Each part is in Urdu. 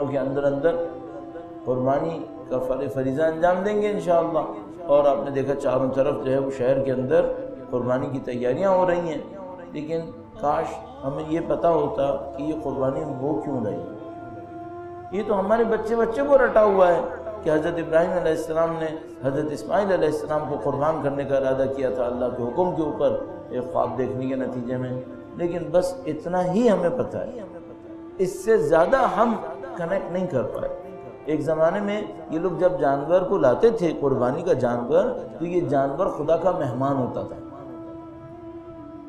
دنوں کے اندر اندر قربانی کا فریضہ انجام دیں گے انشاءاللہ۔ اور آپ نے دیکھا چاروں طرف جو ہے وہ شہر کے اندر قربانی کی تیاریاں ہو رہی ہیں، لیکن کاش ہمیں یہ پتہ ہوتا کہ یہ قربانی ہو کیوں رہی ہے۔ یہ تو ہمارے بچے کو رٹا ہوا ہے کہ حضرت ابراہیم علیہ السلام نے حضرت اسماعیل علیہ السلام کو قربان کرنے کا ارادہ کیا تھا اللہ کے حکم کے اوپر، ایک خواب دیکھنے کے نتیجے میں، لیکن بس اتنا ہی ہمیں پتہ ہے، اس سے زیادہ ہم کنیکٹ نہیں کر پائے۔ ایک زمانے میں یہ لوگ جب جانور کو لاتے تھے قربانی کا جانور، تو یہ جانور خدا کا مہمان ہوتا تھا،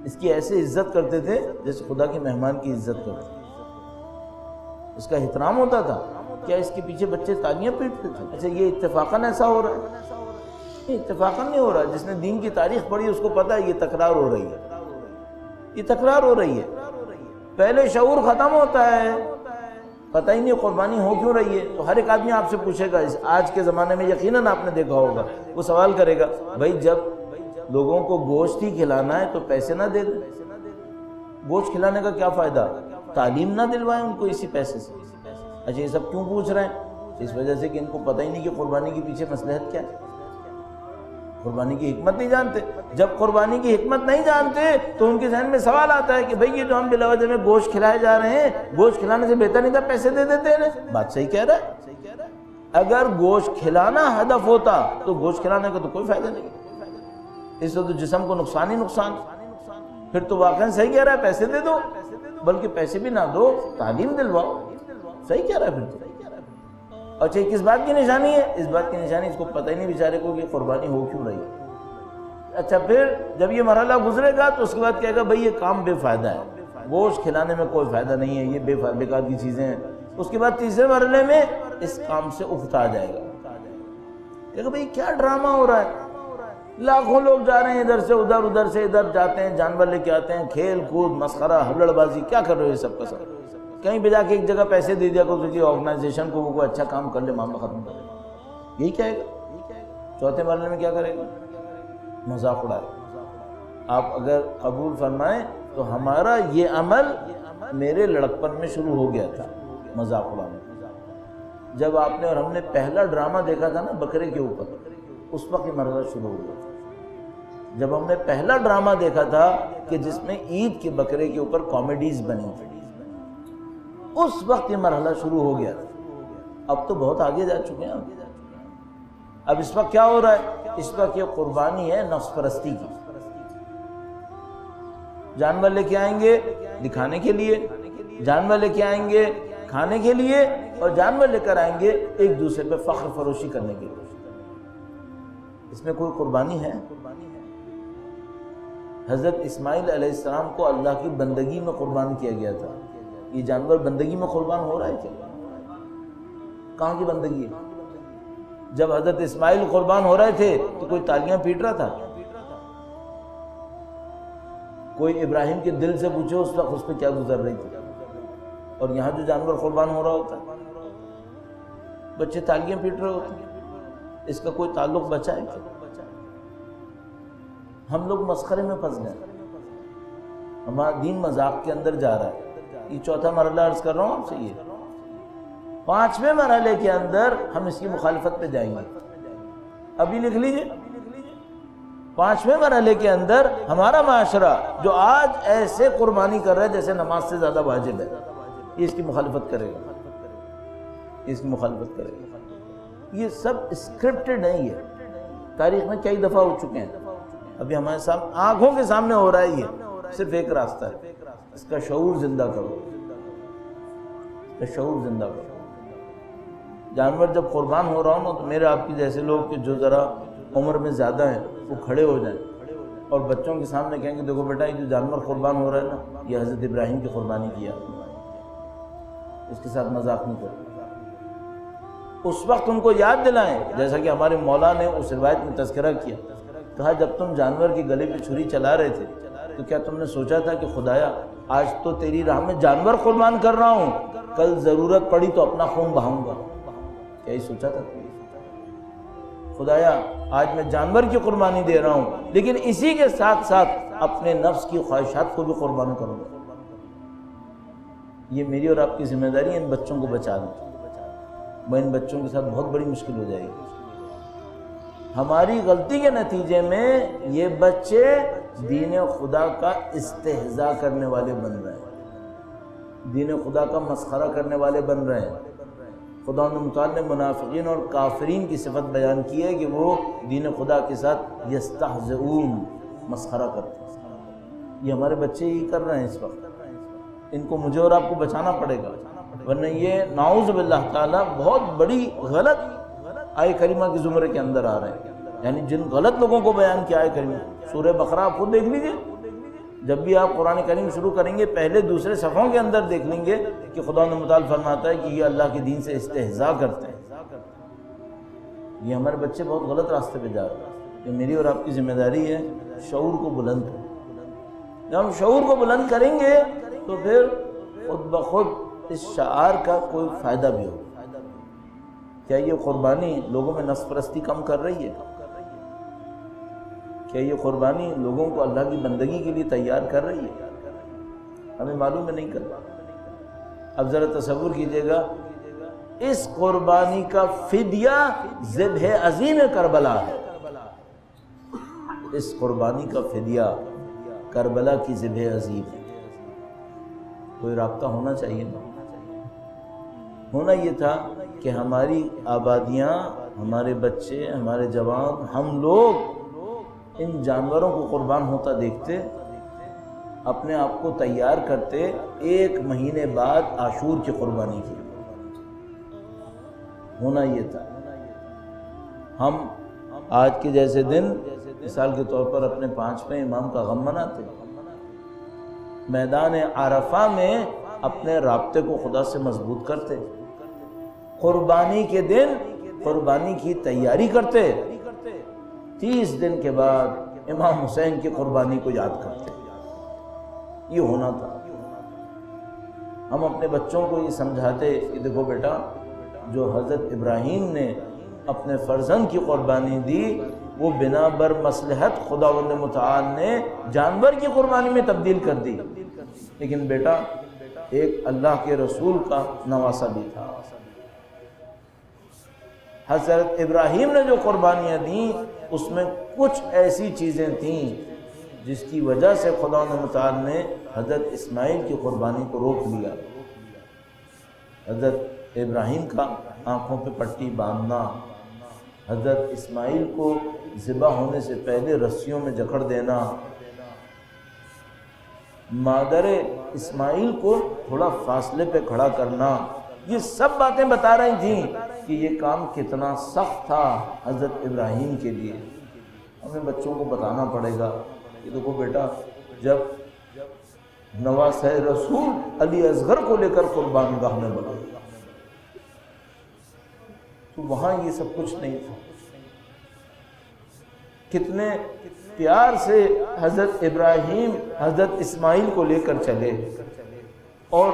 اس کی ایسے عزت کرتے تھے جیسے خدا کے مہمان کی عزت کرتے تھے، اس کا احترام ہوتا تھا۔ کیا اس کے پیچھے بچے تالیاں پیٹتے تھے؟ اچھا یہ اتفاقاً ایسا ہو رہا ہے؟ یہ اتفاقاً نہیں ہو رہا، جس نے دین کی تاریخ پڑھی اس کو پتہ ہے یہ تکرار ہو رہی ہے، یہ تکرار ہو رہی ہے۔ پہلے شعور ختم ہوتا ہے، پتہ ہی نہیں قربانی ہو کیوں رہی ہے، تو ہر ایک آدمی آپ سے پوچھے گا، آج کے زمانے میں یقیناً آپ نے دیکھا ہوگا، وہ سوال کرے گا بھائی جب لوگوں کو گوشت ہی کھلانا ہے تو پیسے نہ دے دیں، گوشت کھلانے کا کیا فائدہ، تعلیم نہ دلوائیں ان کو اسی پیسے سے۔ اچھا یہ سب کیوں پوچھ رہے ہیں؟ اس وجہ سے کہ ان کو پتہ ہی نہیں کہ قربانی کے پیچھے مصلحت کیا ہے، قربانی کی حکمت نہیں جانتے۔ جب قربانی کی حکمت نہیں جانتے تو ان کے ذہن میں سوال آتا ہے کہ بھئی یہ جو ہم بلا وجہ میں گوشت کھلائے جا رہے ہیں، گوشت کھلانے سے بہتر نہیں تھا پیسے دے دیتے ہیں۔ بات صحیح کہہ رہا ہے، اگر گوشت کھلانا ہدف ہوتا تو گوشت کھلانے کا تو کوئی فائدہ نہیں، اس سے تو جسم کو نقصان ہی نقصان، پھر تو واقعی صحیح کہہ رہا ہے پیسے دے دو، بلکہ پیسے بھی نہ دو تعلیم دلواؤ، صحیح کہہ رہا ہے پھر تو۔ اچھا کس بات کی نشانی ہے؟ اس بات کی نشانی اس کو پتہ ہی نہیں بیچارے کو کہ قربانی ہو کیوں رہی ہے۔ اچھا پھر جب یہ مرحلہ گزرے گا تو اس کے بعد کہے گا بھئی یہ کام بے فائدہ ہے، گوشت کھلانے میں کوئی فائدہ نہیں ہے، یہ بیکار کی چیزیں ہیں۔ اس کے بعد تیسرے مرحلے میں اس کام سے اکتا جائے گا، کہے گا بھئی کیا ڈرامہ ہو رہا ہے، لاکھوں لوگ جا رہے ہیں ادھر سے ادھر جاتے ہیں، جانور لے کے آتے ہیں، کھیل کود مسخرہ ہلڑ بازی، کیا کر رہے ہو یہ سب کا سب؟ کہیں پہ جا کے ایک جگہ پیسے دے دیا کرو کسی آرگنائزیشن کو، وہ کوئی اچھا کام کر لے، معاملہ ختم کر لے، یہی کہے گا۔ چوتھے مرحلے میں کیا کرے گا؟ مذاق اڑائے۔ آپ اگر قبول فرمائیں تو ہمارا یہ عمل میرے لڑکپن میں شروع ہو گیا تھا، مذاق اڑانے۔ جب آپ نے اور ہم نے پہلا ڈرامہ دیکھا تھا نا بکرے کے اوپر، اس وقت یہ مرحلہ شروع ہو گیا تھا۔ جب ہم نے پہلا ڈرامہ دیکھا تھا کہ جس میں عید کے بکرے کے اوپر کامیڈیز بنی تھی، اس وقت یہ مرحلہ شروع ہو گیا تھا۔ اب تو بہت آگے جا چکے ہیں۔ اب اس وقت کیا ہو رہا ہے؟ اس وقت یہ قربانی ہے نفس پرستی کی۔ جانور لے کے آئیں گے دکھانے کے لیے، جانور لے کے آئیں گے کھانے کے لیے، اور جانور لے کر آئیں گے ایک دوسرے پہ فخر فروشی کرنے کے لیے۔ اس میں کوئی قربانی ہے؟ حضرت اسماعیل علیہ السلام کو اللہ کی بندگی میں قربان کیا گیا تھا، یہ جانور بندگی میں قربان ہو رہا ہے کیا؟ کہاں کی بندگی ہے؟ جب حضرت اسماعیل قربان ہو رہے تھے تو کوئی تالیاں پیٹ رہا تھا؟ کوئی ابراہیم کے دل سے پوچھو اس وقت اس پہ کیا گزر رہی تھی؟ اور یہاں جو جانور قربان ہو رہا ہوتا ہے بچے تالیاں پیٹ رہے ہوتے ہیں، اس کا کوئی تعلق بچا ہے کیا؟ ہم لوگ مسخرے میں پھنس گئے، ہمارا دین مذاق کے اندر جا رہا ہے۔ یہ چوتھا مرحلہ عرض کر رہا ہوں آپ سے، یہ پانچویں مرحلے کے اندر ہم اس کی مخالفت پہ جائیں گے۔ ابھی لکھ لیجئے، پانچویں مرحلے کے اندر ہمارا معاشرہ جو آج ایسے قربانی کر رہا ہے جیسے نماز سے زیادہ واجب ہے، یہ اس کی مخالفت کرے گا، اس کی مخالفت کرے گا۔ یہ سب اسکرپٹڈ نہیں ہے، تاریخ میں کئی دفعہ ہو چکے ہیں، ابھی ہمارے سامنے آنکھوں کے سامنے ہو رہا ہے۔ یہ صرف ایک راستہ ہے، اس کا شعور زندہ کرو، اس کا شعور زندہ کرو۔ جانور جب قربان ہو رہا ہوں نا تو میرے آپ کی جیسے لوگ کہ جو ذرا عمر میں زیادہ ہیں وہ کھڑے ہو جائیں اور بچوں کے سامنے کہیں کہ دیکھو بیٹا یہ جو جانور قربان ہو رہا ہے نا یہ حضرت ابراہیم کی قربانی کیا، اس کے ساتھ مذاق نہیں کرو۔ اس وقت ان کو یاد دلائیں، جیسا کہ ہمارے مولا نے اس روایت میں تذکرہ کیا، کہا جب تم جانور کی گلے پہ چھری چلا رہے تھے تو کیا تم نے سوچا تھا کہ خدایا آج تو تیری راہ میں جانور قربان کر رہا ہوں، کل ضرورت پڑی تو اپنا خون بہاؤں گا؟ کیا یہ سوچا تھا خدایا آج میں جانور کی قربانی دے رہا ہوں لیکن اسی کے ساتھ ساتھ اپنے نفس کی خواہشات کو بھی قربان کروں گا؟ یہ میری اور آپ کی ذمہ داری ہے ان بچوں کو بچا دیں۔ وہ ان بچوں کے ساتھ بہت بڑی مشکل ہو جائے گی۔ ہماری غلطی کے نتیجے میں یہ بچے دین خدا کا استہزاء کرنے والے بن رہے ہیں، دین خدا کا مسخرہ کرنے والے بن رہے ہیں۔ خدا متعال نے منافقین اور کافرین کی صفت بیان کی ہے کہ وہ دین خدا کے ساتھ یستہزئون، مسخرہ کرتے ہیں۔ یہ ہمارے بچے ہی کر رہے ہیں اس وقت، ان کو مجھے اور آپ کو بچانا پڑے گا، ورنہ یہ نعوذ باللہ تعالیٰ بہت بڑی غلط آیہ کریمہ کے زمرے کے اندر آ رہے ہیں۔ یعنی جن غلط لوگوں کو بیان کیا آیہ کریمہ، سورہ بقرہ آپ خود دیکھ لیجئے، جب بھی آپ قرآن کریم شروع کریں گے پہلے دوسرے صفحوں کے اندر دیکھ لیں گے کہ خدا متعال فرماتا ہے کہ یہ اللہ کے دین سے استہزاء کرتے ہیں۔ یہ ہمارے بچے بہت غلط راستے پہ جا رہے ہیں۔ یہ میری اور آپ کی ذمہ داری ہے شعور کو بلند کریں۔ جب ہم شعور کو بلند کریں گے تو پھر خود بخود اس شعار کا کوئی فائدہ بھی ہوگا۔ کیا یہ قربانی لوگوں میں نفس پرستی کم کر رہی ہے؟ کیا یہ قربانی لوگوں کو اللہ کی بندگی کے لیے تیار کر رہی ہے؟ ہمیں معلوم ہے نہیں کرتا۔ اب ذرا تصور کیجئے گا، اس قربانی کا فدیہ ذبح عظیم کربلا ہے۔ اس قربانی کا فدیہ کربلا کی ذبح عظیم ہے۔ کوئی رابطہ ہونا چاہیے نا، ہونا یہ تھا کہ ہماری آبادیاں، ہمارے بچے، ہمارے جوان، ہم لوگ ان جانوروں کو قربان ہوتا دیکھتے، اپنے آپ کو تیار کرتے 1 مہینے بعد عاشور کی قربانی کی۔ ہونا یہ تھا۔ ہم آج کے جیسے دن مثال کے طور پر اپنے 5ویں امام کا غم مناتے، میدان عرفہ میں اپنے رابطے کو خدا سے مضبوط کرتے، قربانی کے دن قربانی کی تیاری کرتے، 30 دن کے بعد امام حسین کی قربانی کو یاد کرتے۔ یہ ہونا تھا۔ ہم اپنے بچوں کو یہ سمجھاتے کہ دیکھو بیٹا، جو حضرت ابراہیم نے اپنے فرزند کی قربانی دی وہ بنا بر مصلحت خداوند متعال نے جانور کی قربانی میں تبدیل کر دی، لیکن بیٹا ایک اللہ کے رسول کا نواسہ بھی تھا۔ حضرت ابراہیم نے جو قربانیاں دیں اس میں کچھ ایسی چیزیں تھیں جس کی وجہ سے خدا متعال نے حضرت اسماعیل کی قربانی کو روک لیا۔ حضرت ابراہیم کا آنکھوں پہ پٹی باندھنا، حضرت اسماعیل کو ذبح ہونے سے پہلے رسیوں میں جکڑ دینا، مادر اسماعیل کو تھوڑا فاصلے پہ کھڑا کرنا، یہ سب باتیں بتا رہی تھیں کہ یہ کام کتنا سخت تھا حضرت ابراہیم کے لیے۔ ہمیں بچوں کو بتانا پڑے گا کہ دیکھو بیٹا، جب نواسہ رسول علی اصغر کو لے کر قربان گاہ میں بنا تو وہاں یہ سب کچھ نہیں تھا۔ کتنے پیار سے حضرت ابراہیم حضرت اسماعیل کو لے کر چلے، اور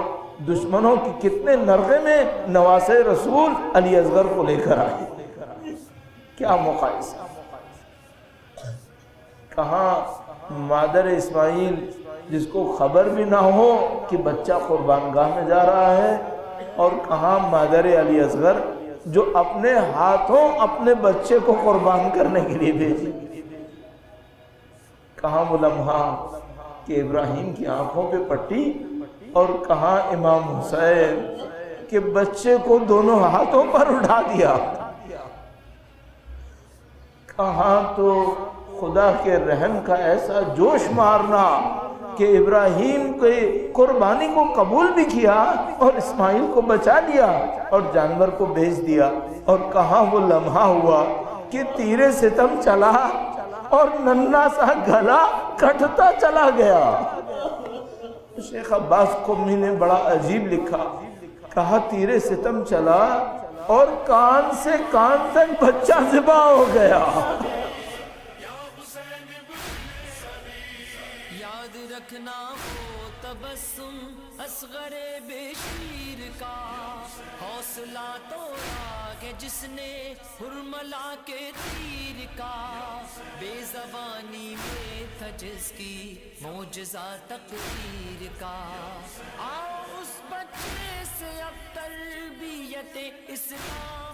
دشمنوں کی کتنے نرغے میں نواسہ رسول علی اصغر کو لے کر آئے۔ کیا مقایسہ! کہاں مادر اسماعیل جس کو خبر بھی نہ ہو کہ بچہ قربان گاہ میں جا رہا ہے، اور کہاں مادر علی اصغر جو اپنے ہاتھوں اپنے بچے کو قربان کرنے کے لیے بھیجی۔ کہاں وہ لمحہ کہ ابراہیم کی آنکھوں پہ پٹی، اور کہاں امام حسین کے بچے کو دونوں ہاتھوں پر اٹھا دیا۔ کہاں تو خدا کے رحم کا ایسا جوش مارنا کہ ابراہیم کے قربانی کو قبول بھی کیا اور اسماعیل کو بچا لیا اور جانور کو بھیج دیا۔ اور کہاں وہ لمحہ ہوا کہ تیر ستم چلا اور ننھا سا گلا کٹتا چلا گیا۔ شیخ عباس قمی نے بڑا عجیب لکھا، کہا تیر ستم چلا اور کان سے کان تک بچہ ذبح ہو گیا۔ یاد رکھنا وہ تبسم اصغر بشیر کا، حوصلہ توڑا کہ جس نے حرملا کے تیر کا، بے زبانی میں تھا جس کی معجزہ تقدیر کا۔ آؤ اس بچے سے اب تربیت شریعت اسلام